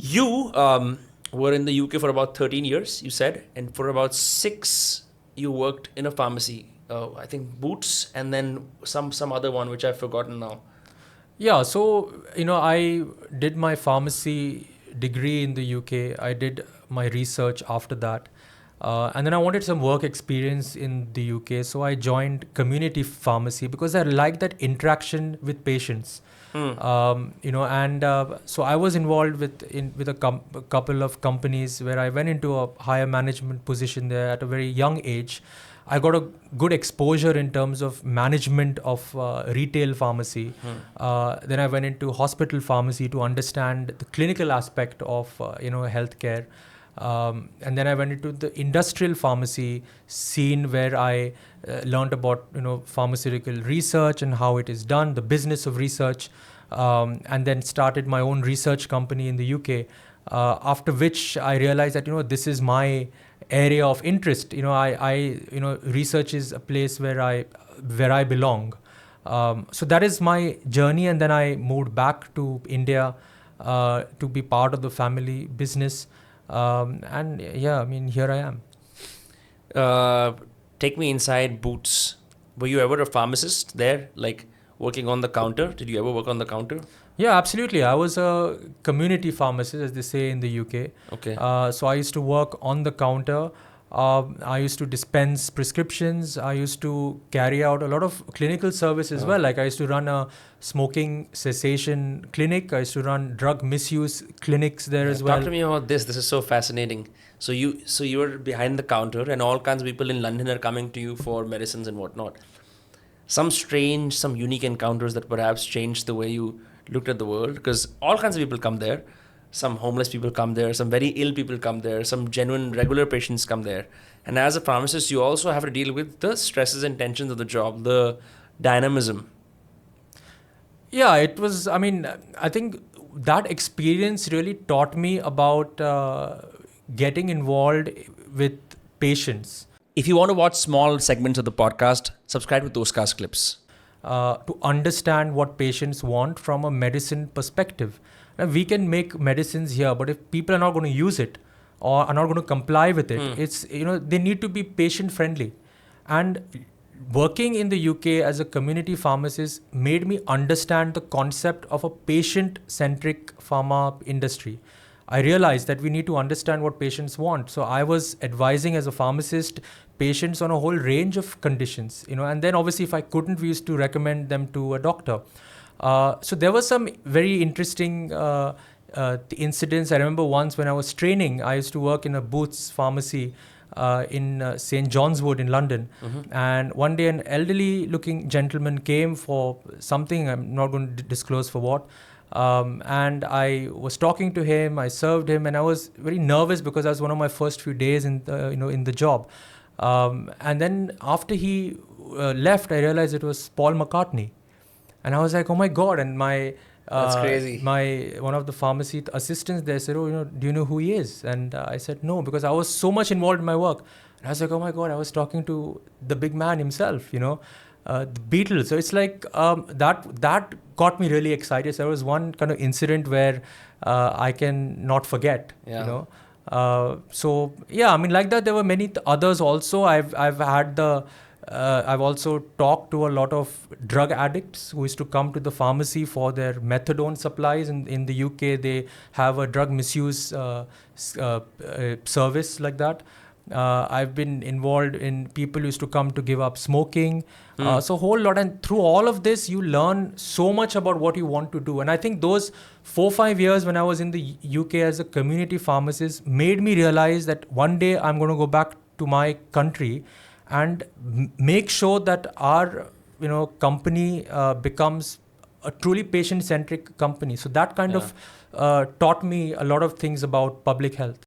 You were in the UK for about 13 years, you said, and for about 6, you worked in a pharmacy. I think Boots, and then some other one which I've forgotten now. Yeah, so I did my pharmacy degree in the UK. I did my research after that. And then I wanted some work experience in the UK. So I joined community pharmacy because I like that interaction with patients. And so I was involved with a couple of companies where I went into a higher management position there at a very young age. I got a good exposure in terms of management of retail pharmacy. Then I went into hospital pharmacy to understand the clinical aspect of healthcare. And then I went into the industrial pharmacy scene where I learned about pharmaceutical research and how it is done, the business of research, and then started my own research company in the UK. After which I realized that this is my area of interest. Research is a place where I belong. So that is my journey, and then I moved back to India to be part of the family business. And yeah, I mean, here I am. Take me inside Boots. Were you ever a pharmacist there, like working on the counter? Did you ever work on the counter? Yeah, absolutely. I was a community pharmacist, as they say in the UK. Okay. So I used to work on the counter. I used to dispense prescriptions. I used to carry out a lot of clinical service as well. Like I used to run a smoking cessation clinic. I used to run drug misuse clinics there as well. Talk to me about this. This is so fascinating. So you were behind the counter, and all kinds of people in London are coming to you for medicines and whatnot. Some strange, some unique encounters that perhaps changed the way you looked at the world, because all kinds of people come there. Some homeless people come there, some very ill people come there, some genuine regular patients come there. And as a pharmacist, you also have to deal with the stresses and tensions of the job, the dynamism. Yeah, it was, I think that experience really taught me about getting involved with patients. If you want to watch small segments of the podcast, subscribe to Dostcast Clips. To understand what patients want from a medicine perspective. Now, we can make medicines here, but if people are not going to use it or are not going to comply with it, it's they need to be patient friendly. And working in the UK as a community pharmacist made me understand the concept of a patient-centric pharma industry. I realized that we need to understand what patients want. So I was advising as a pharmacist patients on a whole range of conditions, and then obviously if I couldn't, we used to recommend them to a doctor. So there were some very interesting incidents. I remember once when I was training, I used to work in a Boots pharmacy in St. John's Wood in London. And one day an elderly looking gentleman came for something, I'm not going to disclose for what. And I was talking to him, I served him, and I was very nervous because that was one of my first few days in the job. And then after he left, I realized it was Paul McCartney. And I was like, oh my God. And that's crazy. One of the pharmacy assistants there said, do you know who he is? And I said, no, because I was so much involved in my work. And I was like, oh my God, I was talking to the big man himself, the Beatles. So it's like that got me really excited. So there was one kind of incident where I can not forget, So yeah, like that, there were many others also. I've also talked to a lot of drug addicts who used to come to the pharmacy for their methadone supplies. In the UK, they have a drug misuse service like that. I've been involved in people who used to come to give up smoking. So a whole lot. And through all of this, you learn so much about what you want to do. And I think those 4-5 years when I was in the UK as a community pharmacist made me realize that one day I'm going to go back to my country and make sure that our company becomes a truly patient-centric company. So that kind of taught me a lot of things about public health.